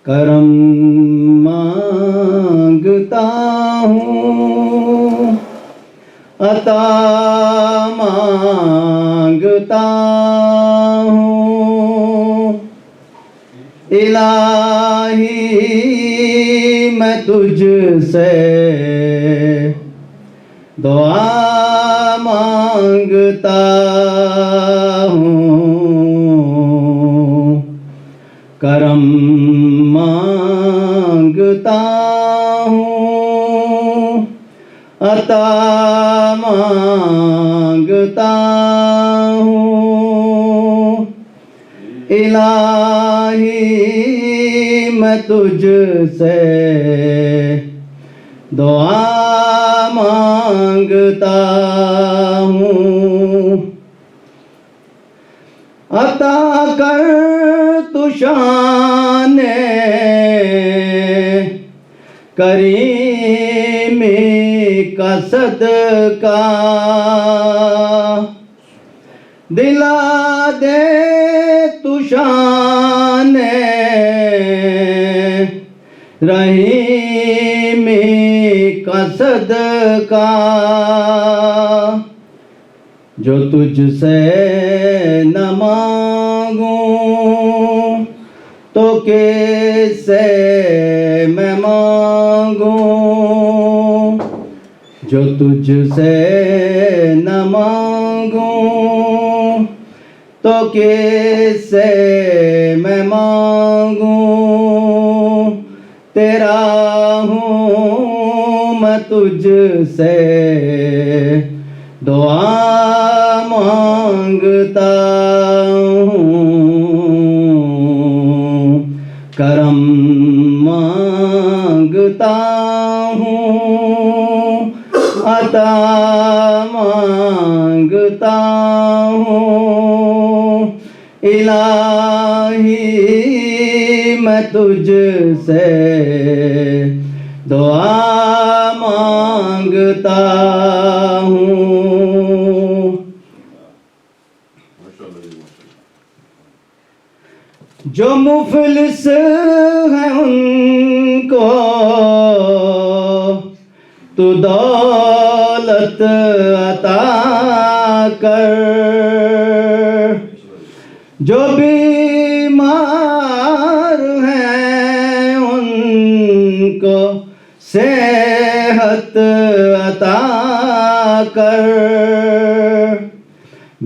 کرم مانگتا ہوں، عطا مانگتا ہوں، الہی میں تجھ سے دعا مانگتا ہوں، کرم مانگتا ہوں، عطا مانگتا ہوں، الہی میں تجھ سے دعا مانگتا ہوں، عطا کر تو شان کریمی کا صدقہ، دلا دے تو شان رحیمی کا صدقہ، جو تجھ سے نہ مانگوں تو کس سے میں مانگوں، جو تجھ سے نہ مانگوں تو کس سے میں مانگوں، تیرا ہوں میں تجھ سے دعا مانگتا ہوں، کرم مانگتا ہوں، عطا مانگتا ہوں، الہی میں تجھ سے دعا مانگتا ہوں۔ جو مفلس ہیں ان کو تو دولت عطا کر، جو بیمار ہیں ان کو صحت عطا کر،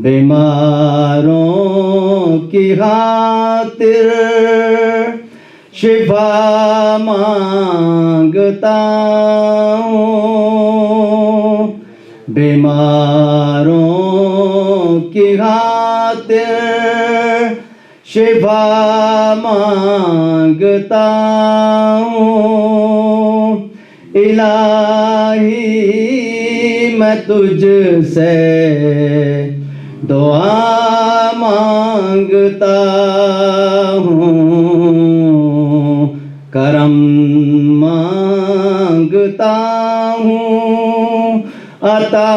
بیماروں کی خاطر شفا مانگتا ہوں، بیماروں کی خاطر شفا مانگتا ہوں، الہی میں تجھ سے دعا مانگتا ہوں، کرم مانگتا ہوں، عطا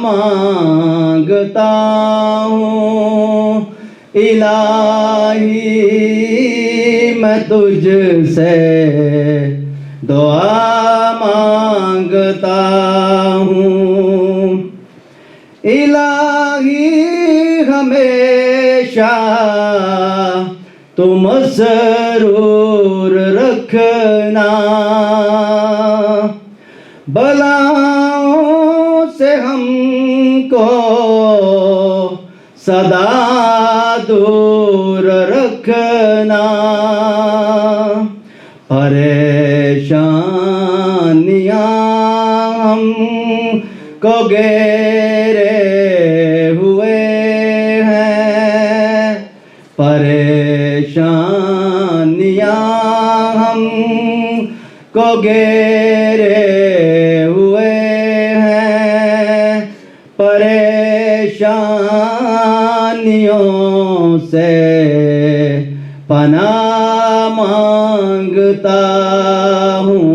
مانگتا ہوں، الہی میں تجھ سے دعا مانگتا ہوں، الہی ہمیشہ تو مسرور رکھنا، بلاؤں سے ہم کو سدا دور رکھنا، پریشانیاں ہم کو گھیرے ہوئے ہیں، پریشانیاں ہم کو گھیرے ہوئے ہیں، پریشانیوں سے پناہ مانگتا ہوں،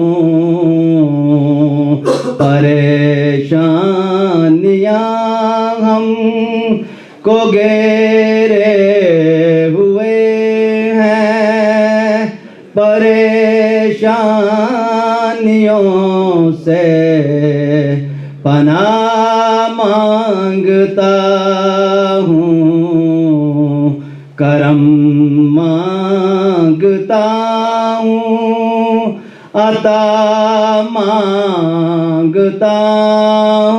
پریشانیاں ہم کو گھیرے ہوئے ہیں، پریشانیوں سے پناہ مانگتا ہوں، کرم مانگتا ہوں، عطا مانگتا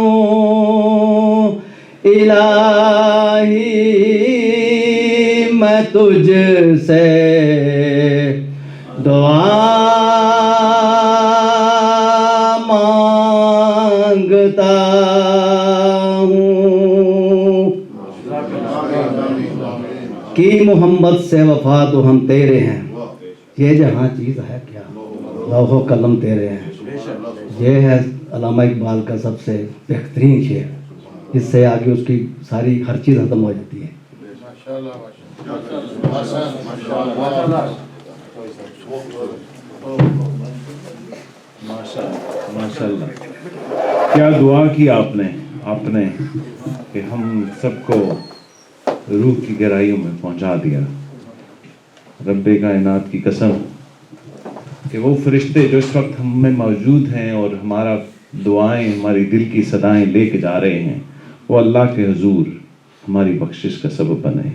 ہوں، الہی میں تجھ سے دعا مانگتا ہوں۔ کی محمد سے وفا تو ہم تیرے ہیں، یہ جہاں چیز ہے کیا، لوح و قلم تیرے ہیں۔ یہ ہے علامہ اقبال کا سب سے بہترین شعر، اس سے آگے اس کی ساری ہر چیز ختم ہو جاتی ہے۔ ماشاءاللہ، کیا دعا کی آپ نے کہ ہم سب کو روح کی گہرائیوں میں پہنچا دیا۔ رب کائنات کی قسم کہ وہ فرشتے جو اس وقت ہم میں موجود ہیں اور ہمارا دعائیں، ہماری دل کی صدائیں لے کے جا رہے ہیں، وہ اللہ کے حضور ہماری بخشش کا سبب بنے۔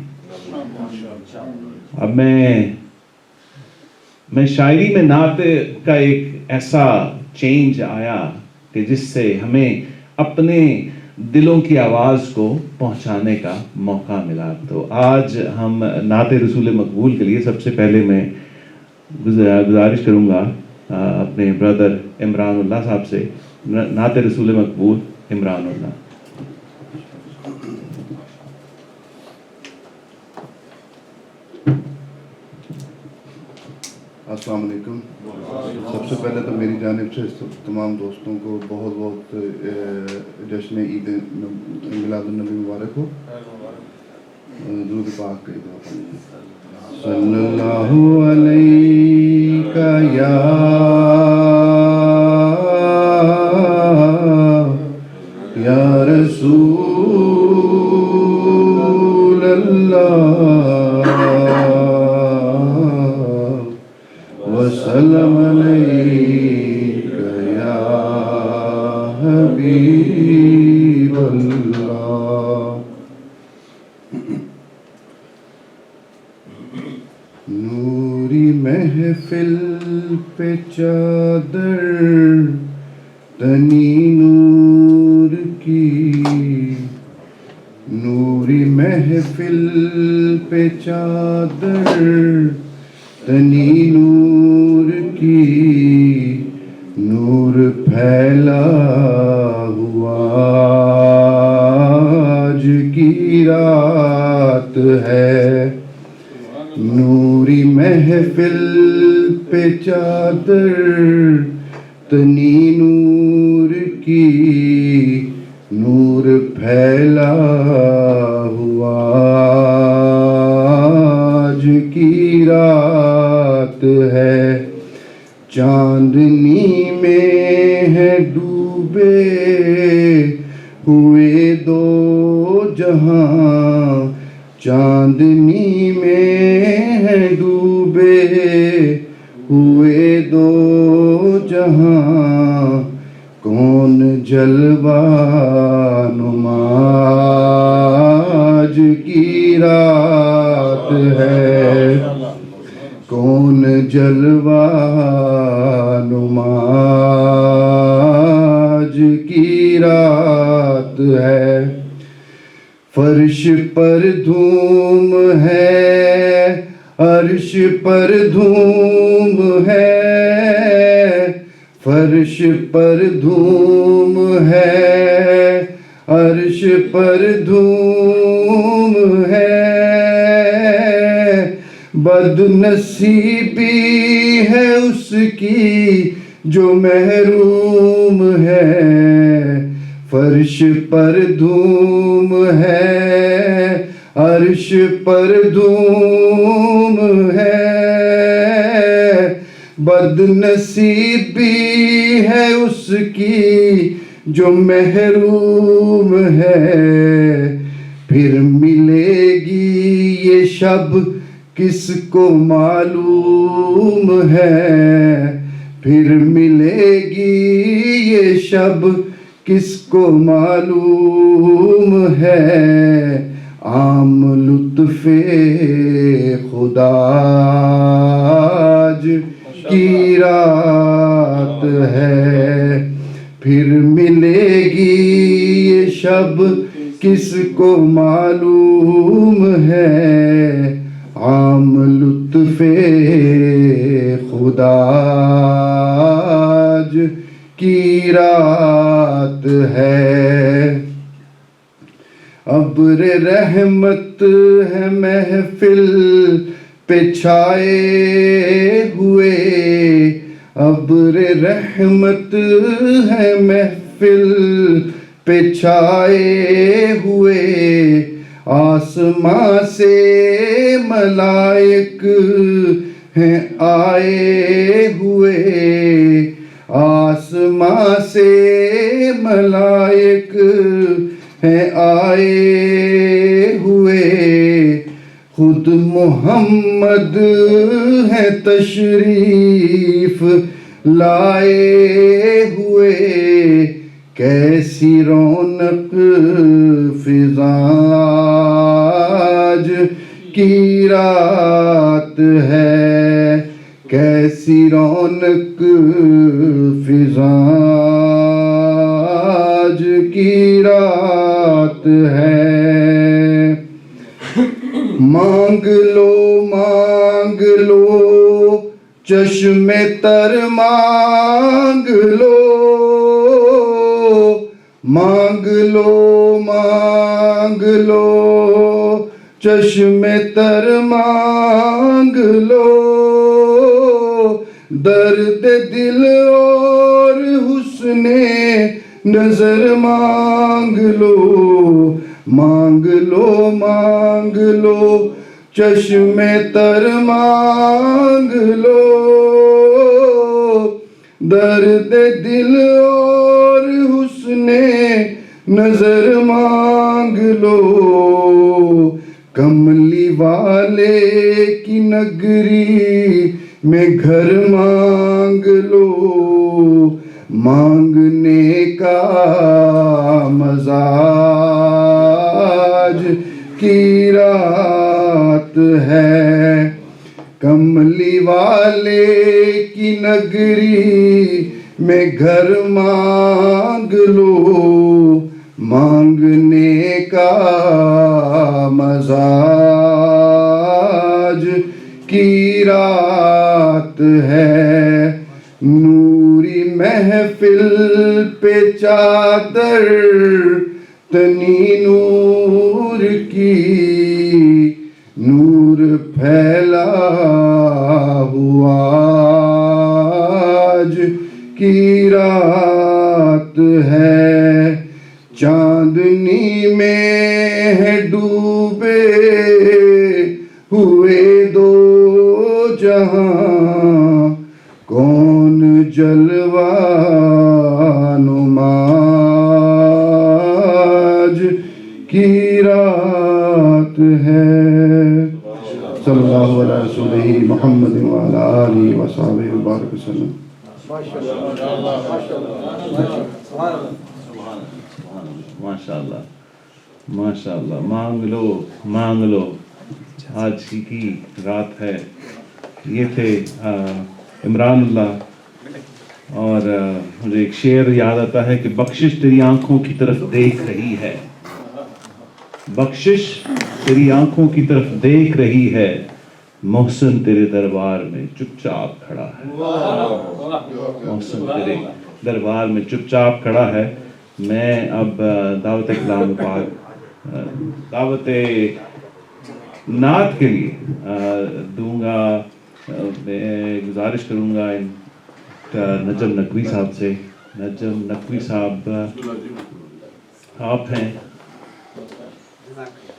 اب میں شاعری میں نعت کا ایک ایسا چینج آیا کہ جس سے ہمیں اپنے دلوں کی آواز کو پہنچانے کا موقع ملا۔ تو آج ہم نعت رسول مقبول کے لیے سب سے پہلے میں گزارش کروں گا اپنے بردر عمران اللہ صاحب سے، نعت رسول مقبول عمران اللہ۔ السلام علیکم۔ سب سے پہلے تو میری جانب سے تمام دوستوں کو بہت بہت جشن عید میلاد النبی مبارک ہو۔ درود پاک کا دعا پڑھیں۔ صلی اللہ علیہ یا رسول اللہ، وسلم علیک یا حبیب اللہ۔ نوری محفل پہ چادر تنی نور کی، نوری محفل پہ چادر تنی نور کی، نور پھیلا ہوا آج کی رات ہے، نوری محفل پہ چادر تنی نور کی، نور پھیلا ہوا آج کی رات ہے، چاندنی میں ہے ڈوبے ہوئے دو جہاں، چاندنی میں ہے ڈوبے ہوئے دو جہاں، کون جلوہ نما آج کی رات ہے، کون جلوہ نما آج کی رات ہے، فرش پر دھوم ہے، عرش پر دھوم ہے، فرش پر دھوم ہے، عرش پر دھوم ہے، بد نصیبی ہے اس کی جو محروم ہے، فرش پر دھوم ہے، عرش پر دھوم ہے، بد نصیبی ہے اس کی جو محروم ہے، پھر ملے گی یہ شب کس کو معلوم ہے پھر ملے گی یہ شب، کس کو معلوم ہے عام لطف خدا آج کی رات ہے، پھر ملے گی یہ شب، کس کو معلوم ہے عام لطف خدا آج کی رات ہے۔ ابر رحمت ہے محفل پہ چھائے ہوئے، ابر رحمت ہے محفل پہ چھائے ہوئے، آسماں سے ملائک ہیں آئے ہوئے، آسماں سے ملائک ہیں آئے ہوئے، خود محمد ہے تشریف لائے ہوئے، کیسی رونق فضا آج کی رات ہے، کیسی رونق فضا آج کی رات ہے۔ مانگ لو چشم تر مانگ لو، مانگ لو چشم تر مانگ لو، درد دل اور حسن نظر مانگ لو، مانگ لو چشم تر مانگ لو، درد دل اور حسن نظر مانگ لو، کملی والے کی نگری میں گھر مانگ لو، مانگنے کا مزاج کی رات ہے، کملی والے کی نگری میں گھر مانگ لو، مانگنے کا مزاج کی رات ہے، نوری محفل پہ چادر تنی نور کی، نور پھیلا ہوا آج کی رات ہے، چاندنی میں ہے ڈوبے ہوئے دو جہاں، کون جلوہ نما آج کی رات ہے۔ صلی اللہ علیہ رسولہ محمد وعلی آلہ وصحبہ وبارک وسلم۔ ماشاءاللہ ماشاءاللہ، مانگ لو آج کی رات ہے۔ یہ تھے عمران اللہ، اور مجھے ایک شعر یاد آتا ہے کہ بخشش تیری آنکھوں کی طرف دیکھ رہی ہے، بخشش تیری آنکھوں کی طرف دیکھ رہی ہے، محسن تیرے دربار میں چپ چاپ کھڑا ہے، محسن تیرے دربار میں چپ چاپ کھڑا ہے۔ میں اب دعوت کلام پاک، دعوت نعت کے لیے دوں گا، میں گزارش کروں گا نجم نقوی صاحب سے۔ نجم نقوی صاحب آپ ہیں،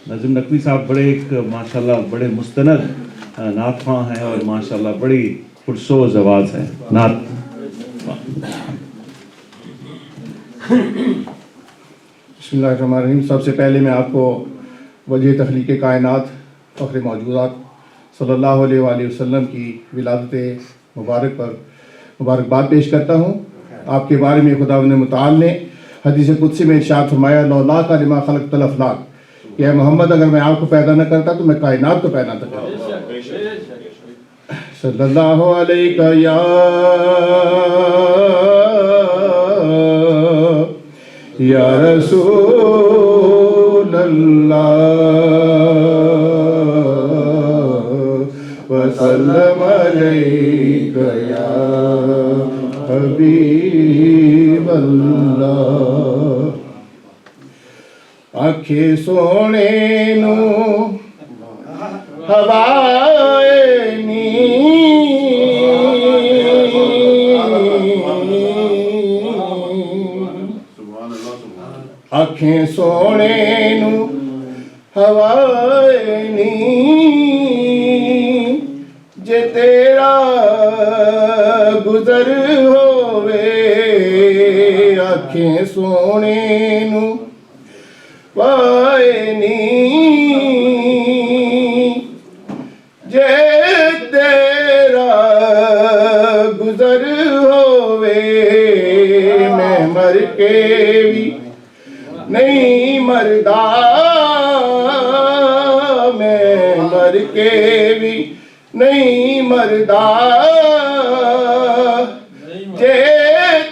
نجم نقوی صاحب بڑے ایک ماشاءاللہ بڑے مستند نعت خواں ہیں، اور ماشاءاللہ بڑی پرسوز آواز ہے نعت۔ بسم اللہ الرحمن الرحیم۔ سب سے پہلے میں آپ کو وجہ تخلیق کائنات، فخر موجودات صلی اللہ علیہ وآلہ وسلم کی ولادت مبارک پر مبارکباد پیش کرتا ہوں۔ آپ کے بارے میں خداوند متعال نے حدیث قدسی میں ارشاد فرمایا لولا کا لما خلقت الافلاک، کہ اے محمد اگر میں آپ کو پیدا نہ کرتا تو میں کائنات کو پیدا نہ کرتا۔ صلی اللہ علیہ یا رسول اللہ وسلم علیک یا حبیب اللہ۔ آنکھیں سونے نو ہوائے آنکھیں سونے نو ہوائے نی جے تیرا گزر ہووے، آنکھیں سونے نو ہوائے نی جے تیرا گزر ہووے، میں مر کے بھی نہیں مردا، میں مر کے بھی نہیں مردا، جے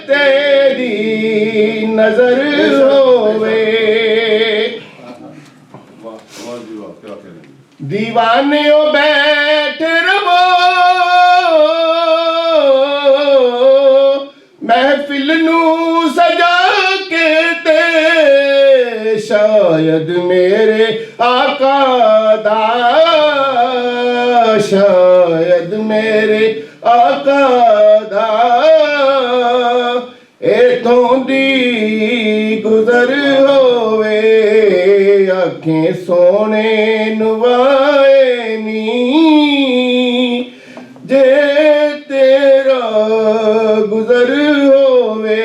تیری نظر ہووے۔ دیوانیوں بیٹھ رہو محفل نو سجا کے تے، شاید میرے آقا دا، شاید میرے آقا دا ایتھوں دی گزر ہووے، آنکھیں سونے نوائے نی جے تیرا گزر ہووے۔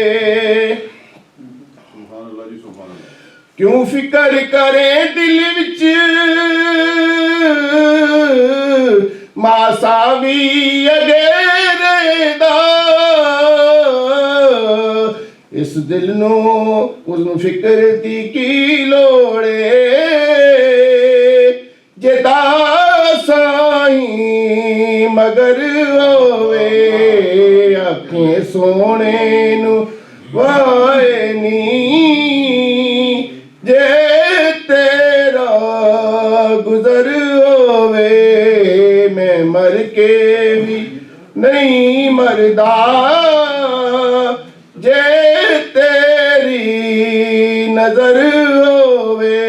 کیوں فکر کرے دل وچ ماساوی اگیرے دا، اس دل نو اس فکر دی کی لوڑے، جدا سائیں مگر ہووے، آنکھیں سونے نو وائے نی جے تیرا گزر ہووے، میں مر کے بھی نہیں مردا، جے تیری نظر ہووے۔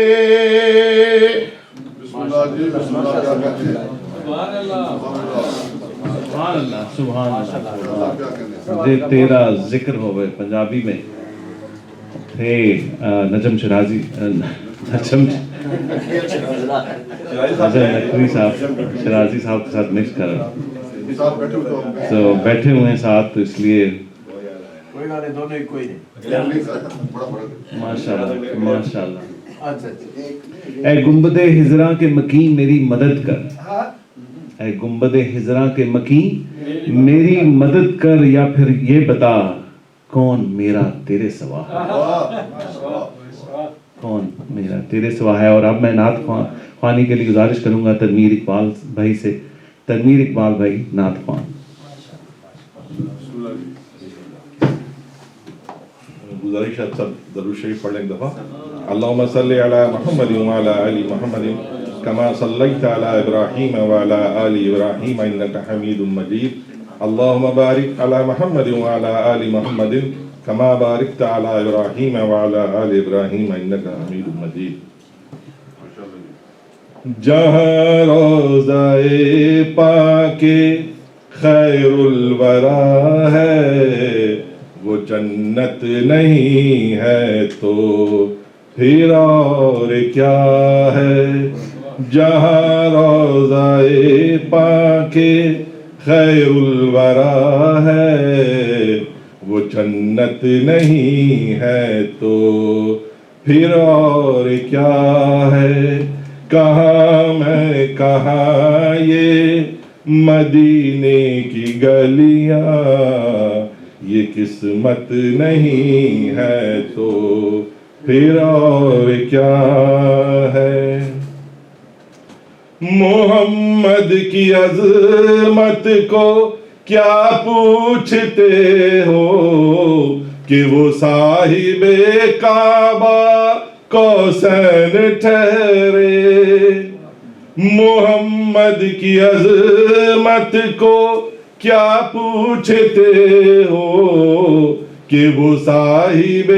سبحان اللہ سبحان اللہ۔ جے تیرا ذکر ہوئے پنجابی میں تھے نجم شرازی، نجم نقوی صاحب شرازی صاحب کے ساتھ مکس کر رہا، تو بیٹھے ہوئے ہیں ساتھ، تو اس لیے ماشاءاللہ ماشاءاللہ۔ اے گنبد ہجراں کے مکین میری مدد کر، اے گنبد ہجراں کے مکین میری مدد کر، یا پھر یہ بتا کون میرا تیرے سوا ہے، کون میرا تیرے سوا ہے۔ اور اب میں نعت خوانی کے لیے گزارش کروں گا تنویر اقبال بھائی سے، تنویر اقبال بھائی نعت خوان۔ گزارش ہے سب درود شریف پڑھ لیں ایک دفعہ۔ اللہم صلی علی محمد وعلی آل محمد کما صلیت علی ابراہیم وعلی آل ابراہیم انک حمید مجید، اللہم بارک علی محمد وعلی آل محمد کما بارکت علی ابراہیم وعلی آل ابراہیم انک حمید مجید۔ جہاں روضہ پاک خیر الورا ہے، وہ جنت نہیں ہے تو پھر اور کیا ہے۔ جہاں روضہ پاک خیر الورا ہے، وہ جنت نہیں ہے تو پھر اور کیا ہے۔ کہاں میں کہاں یہ مدینے کی گلیاں، یہ قسمت نہیں ہے تو پھر اور کیا ہے؟ محمد کی عظمت کو کیا پوچھتے ہو کہ وہ صاحب کعبہ کوثر ٹھہرے۔ محمد کی عظمت کو کیا پوچھتے ہو کہ وہ صاحب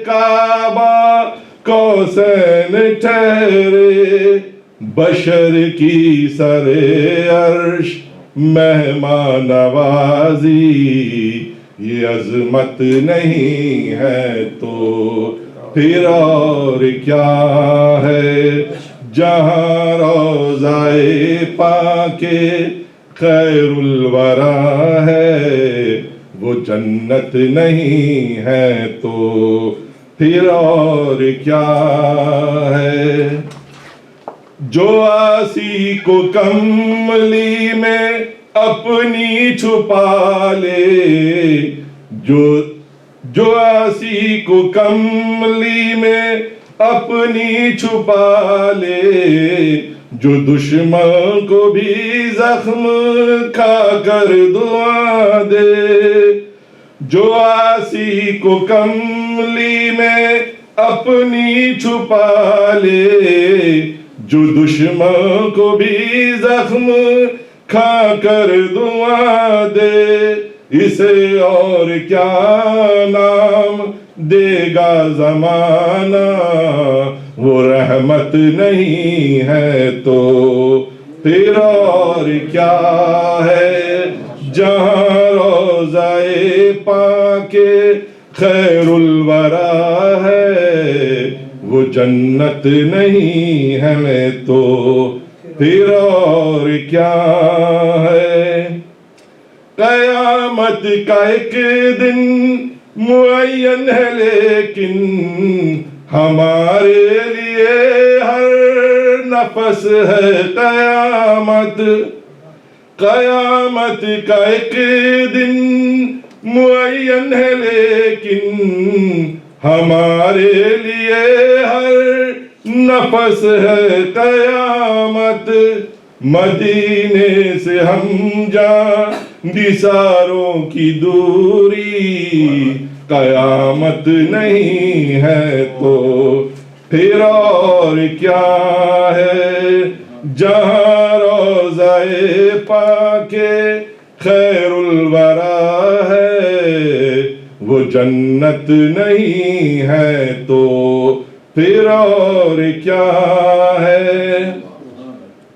کعبہ کوثر ٹھہرے۔ بشر کی سر عرش مہمان نوازی، یہ عظمت نہیں ہے تو پھر اور کیا ہے؟ جہاں روضہ پاک خیر الورا ہے، وہ جنت نہیں ہے تو پھر اور کیا ہے؟ جو آسی کو کملی میں اپنی چھپا لے، جو آسی کو کملی میں اپنی چھپا لے، جو دشمن کو بھی زخم کھا کر دعا دے۔ جو آسی کو کملی میں اپنی چھپا لے، جو دشمن کو بھی زخم کھا کر دعا دے، اسے اور کیا نام دے گا زمانہ؟ وہ رحمت نہیں ہے تو پھر اور کیا ہے؟ جہاں روضہ پاک خیر الورا ہے، وہ جنت نہیں ہے تو پھر اور کیا ہے؟ قیامت کا ایک دن معین ہے لیکن ہمارے لیے ہر نفس ہے قیامت۔ قیامت کا ایک دن معین ہے لیکن ہمارے لیے ہر نفس ہے قیامت۔ مدینے سے ہم جان نثاروں کی دوری، قیامت نہیں ہے تو پھر اور کیا ہے؟ جہاں روضہ پاک خیر الورا ہے، وہ جنت نہیں ہے تو پھر اور کیا ہے؟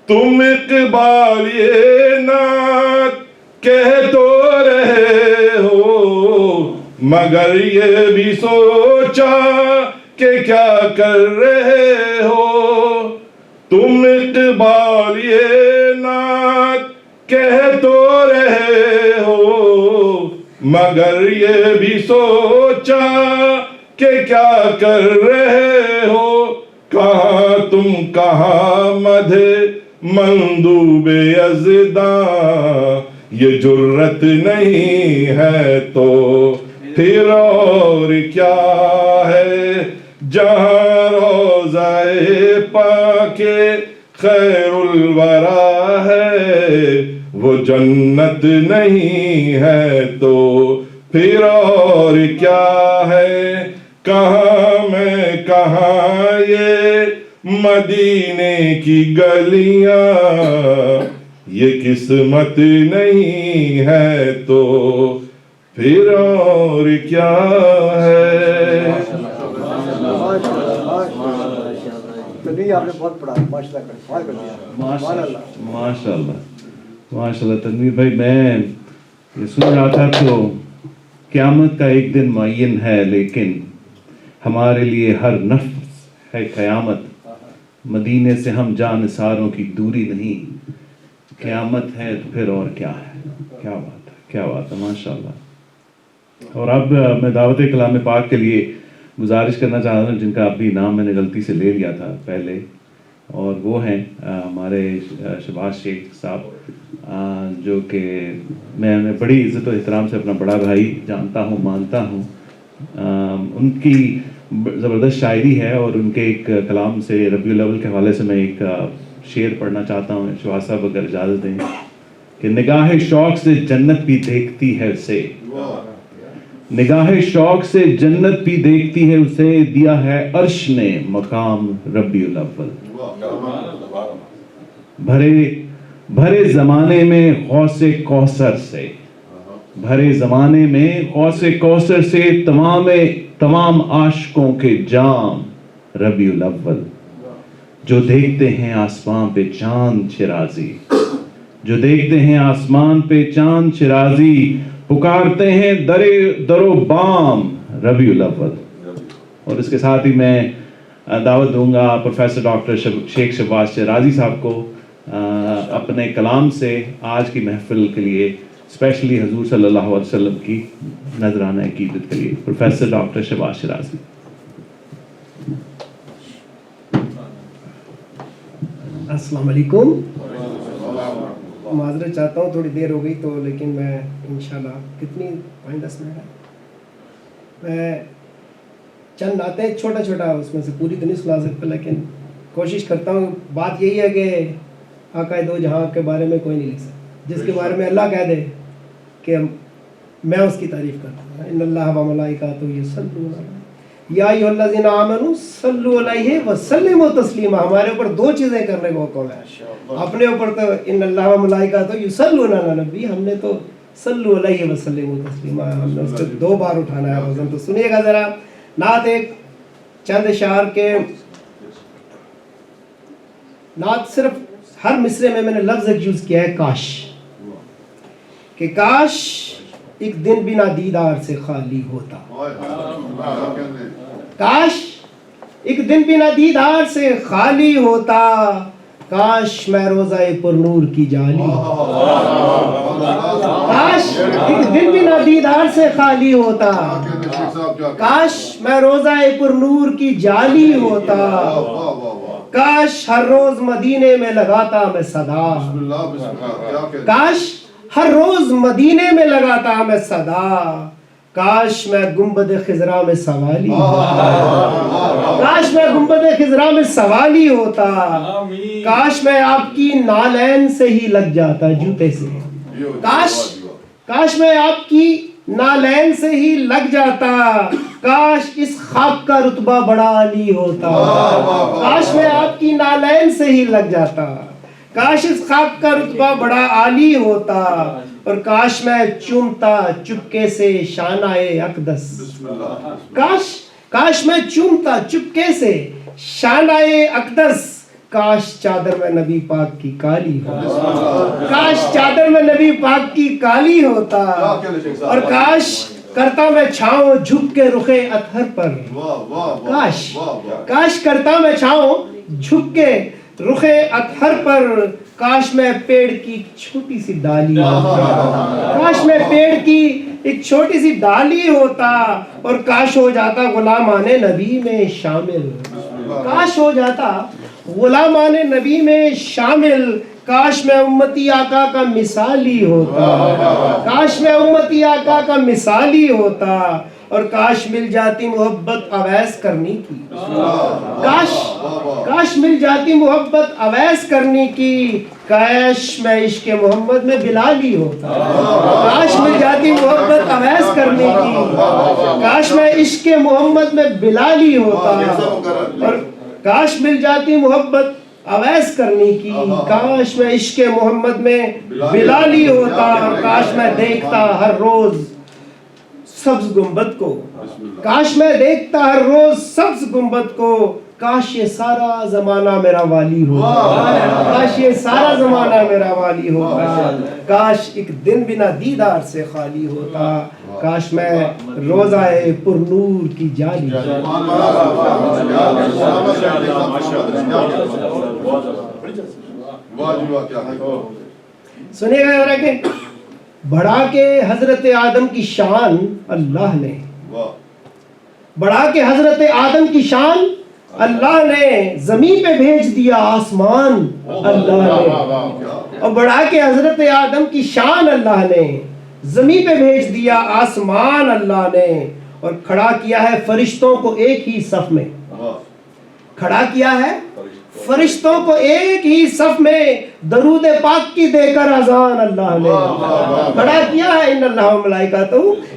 تم اقبال یہ نعت کہہ تو رہے ہو، مگر یہ بھی سوچا کہ کیا کر رہے ہو؟ تم اقبال یہ نعت کہہ تو رہے ہو، مگر یہ بھی سوچا کہ کیا کر رہے ہو؟ کہاں تم کہاں مدھے مندوب یزداں، یہ جرت نہیں ہے تو پھر اور کیا ہے؟ جہاں روضہ پاک خیر الورا ہے، وہ جنت نہیں ہے تو پھر اور کیا ہے؟ کہاں میں کہاں یہ مدینے کی گلیاں، یہ قسمت نہیں ہے تو پھر اور کیا ہے؟ ماشاء اللہ تنویر بھائی، میں یہ سن رہا تھا تو قیامت کا ایک دن معین ہے لیکن ہمارے لیے ہر نفس ہے قیامت۔ مدینے سے ہم جان نثاروں کی دوری نہیں، قیامت ہے تو پھر اور کیا ہے؟ کیا بات ہے، کیا بات ہے، ماشاء اللہ۔ اور اب میں دعوت کلام پاک کے لیے گزارش کرنا چاہ رہا ہوں، جن کا ابھی نام میں نے غلطی سے لے لیا تھا پہلے، اور وہ ہیں ہمارے شہباز شیخ صاحب، جو کہ میں انہیں بڑی عزت و احترام سے اپنا بڑا بھائی جانتا ہوں، مانتا ہوں. ان کی زبردست شاعری ہے، اور ان کے ایک کلام سے ربیع الاول کے حوالے سے میں ایک شعر پڑھنا چاہتا ہوں، شہباز صاحب اگر اجازت دیں. کہ نگاہ شوق سے جنت بھی دیکھتی ہے اسے، نگاہ شوق سے جنت بھی دیکھتی ہے اسے، دیا ہے عرش نے مقام ربیع الاول. بھرے زمانے میں غوث کوثر سے، بھرے زمانے میں غوث کوثر سے، تمام عاشقوں کے جام ربیع الاول. جو دیکھتے ہیں آسمان پہ چاند شرازی، جو دیکھتے ہیں آسمان پہ چاند شرازی، پکارتے ہیں در و بام ربیع الاول. اور اس کے ساتھ ہی میں دعوت دوں گا پروفیسر ڈاکٹر شیخ شہباز شیرازی صاحب کو اپنے کلام سے آج کی محفل کے لیے اسپیشلی حضور صلی اللہ علیہ وسلم کی نذرانہ عقیدت کے لیے. Professor doctor Shahbaz Shirazi. السلام علیکم. معذرت چاہتا ہوں تھوڑی دیر ہو گئی تو، لیکن میں انشاءاللہ کتنی 5-10 منٹ ہے، میں چند نعتیں چھوٹا اس میں سے پوری تو نہیں سنا سکتا، لیکن کوشش کرتا ہوں. بات یہی ہے کہ آقا دو جہاں کے بارے میں کوئی نہیں لکھ سکتا، جس کے بارے میں اللہ کہہ دے کہ میں اس کی تعریف کرتا ہوں. ان اللہ و ملائکۃہ یصلون یا ایھا الذین آمنوا صلوا علیہ وسلموا تسلیما. ہمارے اوپر 2 چیزیں کرنے کو حکم ہے. اپنے اوپر تو ان اللہ و ملائکۃہ یصلون علی النبی، ہم نے تو صلوا علیہ وسلموا تسلیما، ہم نے اس کو 2 بار اٹھانا ہے وزن. تو سنیے گا ذرا نعت، ایک چند اشعار کے نعت. صرف ہر مصرے میں نے لفظ ایک یوز کیا ہے کاش، کہ کاش ایک دن بنا دیدار سے خالی ہوتا، کاش ایک دن بنا دیدار سے خالی ہوتا، کاش میں روزہ پر نور کی جالی ہوتا، کاش ایک دن بنا دیدار سے خالی ہوتا، کاش میں روزہ پر نور کی جالی ہوتا، کاش ہر روز مدینے میں لگاتا میں صدا، کاش ہر روز مدینے میں لگاتا میں صدا، کاش میں گنبد خضرا میں سوالی ہوتا، کاش میں گنبد خضرا میں سوالی ہوتا، کاش میں آپ کی نالین سے ہی لگ جاتا جوتے سے، کاش میں آپ کی نالین سے ہی لگ جاتا، کاش اس خاک کا رتبہ بڑا عالی ہوتا، کاش میں آپ کی نالین سے ہی لگ جاتا، کاش اس خاک کا رتبہ بڑا عالی ہوتا، اور کاش میں چومتا چپکے سے شانائے اقدس، کاش میں چومتا چپکے سے شانائے اقدس، کاش چادر میں نبی پاک کی کالی ہوتا، کاش چادر میں نبی پاک کی کالی ہوتا، اور کاش کرتا میں چھاؤں جھک کے رخ اطہر پر، کاش کرتا میں چھاؤں جھک کے رخ اطہر پر، کاش میں پیڑ کی چھوٹی سی ڈالی ہوتا، کاش میں پیڑ کی ایک چھوٹی سی ڈالی ہوتا، اور کاش ہو جاتا غلامان نبی میں شامل، کاش ہو جاتا غلامان نبی میں شامل، کاش میں امتی آقا کا مثالی ہوتا، کاش میں امتی آقا کا مثالی ہوتا، اور کاش مل جاتی محبت اویس کرنی کی، کاش مل جاتی محبت اویس کرنے کی، کاش میں عشق محمد میں بلالی ہوتا، کاش مل جاتی محبت اویس کرنے کی، کاش میں عشق محمد میں بلالی ہوتا، اور کاش مل جاتی محبت اویس کرنے کی، کاش میں عشق محمد میں بلالی ہوتا، اور کاش میں دیکھتا ہر روز سبز گنبد کو، کاش میں دیکھتا ہر روز سبز گنبد کو، کاش یہ سارا زمانہ میرا والی ہوتا، کاش یہ سارا زمانہ میرا والی ہوتا، کاش ایک دن بنا دیدار سے خالی ہوتا، کاش میں روزہ پر نور کی جالی سنیے گا ذرا کہ بڑھا کے حضرت آدم کی شان اللہ نے، بڑھا کے حضرت آدم کی شان اللہ نے زمین پہ بھیج دیا آسمان اللہ نے، اور بڑھا کے حضرت آدم کی شان اللہ نے، زمین پہ بھیج دیا آسمان اللہ نے، اور کھڑا کیا ہے فرشتوں کو ایک ہی صف میں، کھڑا کیا ہے فرشتوں کو ایک ہی صف میں، درود پاک کی دے کر اذان اللہ نے کھڑا کیا ہے، ان اللہ و ملائکتہ،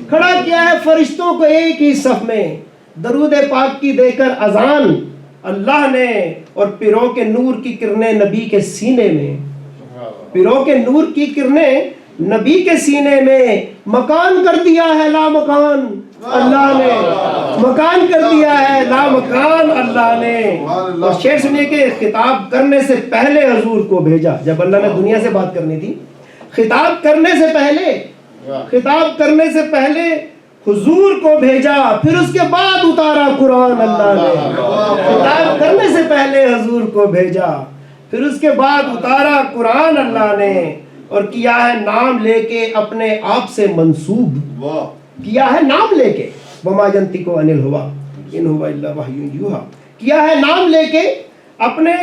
کھڑا کیا ہے فرشتوں کو ایک ہی صف میں، درود پاک کی دے کر اذان اللہ نے، اور پیرو کے نور کی کرنیں نبی کے سینے میں، پیرو کے نور کی کرنیں نبی کے سینے میں، مکان کر دیا ہے لا مکان اللہ نے، مکان کر دیا ہے لا مکان اللہ نے۔ اور شعر سنیے کہ خطاب کرنے سے پہلے حضور کو بھیجا، جب اللہ نے دنیا سے بات کرنی تھی، خطاب کرنے سے پہلے حضور کو بھیجا، پھر اس کے بعد اتارا قرآن اللہ نے، خطاب کرنے سے پہلے حضور کو بھیجا، پھر اس کے بعد اتارا قرآن اللہ نے، اور کیا ہے نام لے کے اپنے آپ سے منسوب، کیا ہے نام لے کے، وما ينطق عن الهوى ان هو الا وحی یوحی، کیا ہے نام لے کے اپنے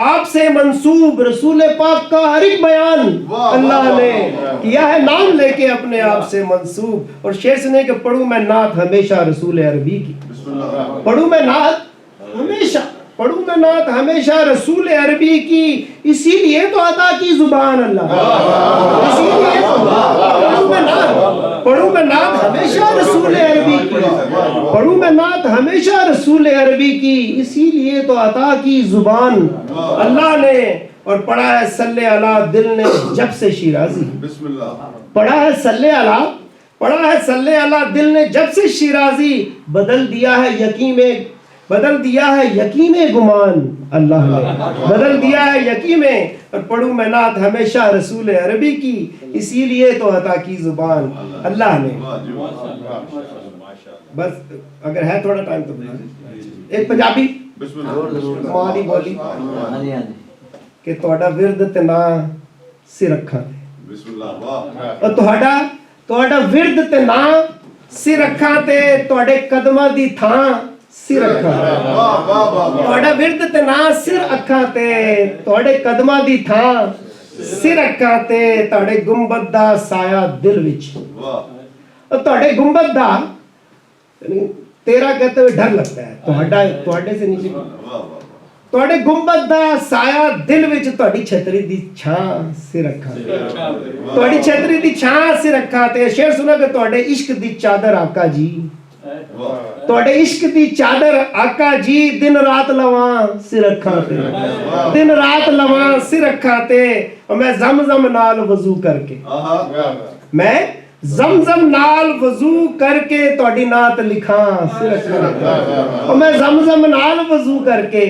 آپ سے منسوب، رسول پاک کا ہر ایک بیان اللہ نے کیا ہے نام لے کے اپنے آپ سے منسوب۔ اور شعر سنے کہ پڑھوں میں نعت ہمیشہ رسول عربی کی، پڑھوں میں نعت ہمیشہ رسول عربی کی، اسی لیے تو عطا کی زبان اللہ، اسی لیے پڑھوں میں نعت ہمیشہ رسول عربی کی، پڑھوں میں نعت ہمیشہ رسول عربی کی، اسی لیے تو عطا کی زبان اللہ نے۔ اور پڑھا ہے صلی علی دل نے جب سے شیرازی، پڑھا ہے صلی علی دل نے جب سے شیرازی، بدل دیا ہے یقین گمان اللہ نے، بدل دیا ہے یقین میں۔ اور پڑھوں میں نعت ہمیشہ رسول عربی کی، اسی لیے تو عطا کی زبان اللہ نے۔ بس اگر ہے تھوڑا ٹائم تو ایک پنجابی مالی بولی کہ تہاڈا ورد تے نا سر اکھاں تے، اور تہاڈا ورد تے نا سر اکھاں تے، تہاڈے قدماں دی تھاں سر اکھاں، تہاڈا ورد تے نا سر اکھاں تے، تہاڈے قدماں دی تھاں سر اکھاں تے، تہاڈے گنبد دا سایہ دل وچ، اور تہاڈے گنبد دا تیرا کہتے ہوئے ڈر لگتا ہے، تہاڈے سے نیچے تہاڈے گنبد دا سایہ دل وچ، تہاڈی چھتری دی چھاں سر اکھاں تے، تہاڈی چھتری دی چھاں سر اکھاں تے۔ شعر سنا کہ تہاڈے عشق دی چادر آقا جی، تہاڈے عشق دی چادر آقا جی، دن رات لواں سر اکھاں تے، دن رات لواں سر اکھاں تے، اور میں زمزم نال وضو کر کے، میں زمزم نال وضو کر کے تہاڈی نعت لکھاں سر اکھاں تے، اور میں زمزم نال وضو کر کے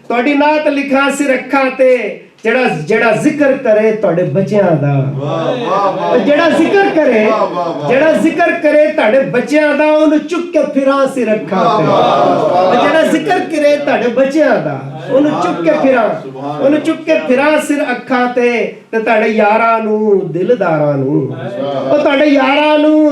تہاڈی نعت لکھاں سر اکھاں تے۔ جڑا ذکر کرے تہاڈے بچیاں دا، جڑا ذکر کرے تہاڈے بچیاں دا، اونوں چک کے پھراں سر اکھاں تے، جڑا ذکر کرے تہاڈے بچیاں دا، اونوں چک کے پھراں سر اکھاں تے، تے تہاڈے یاراں نوں دلداراں نوں، او تہاڈے یاراں نوں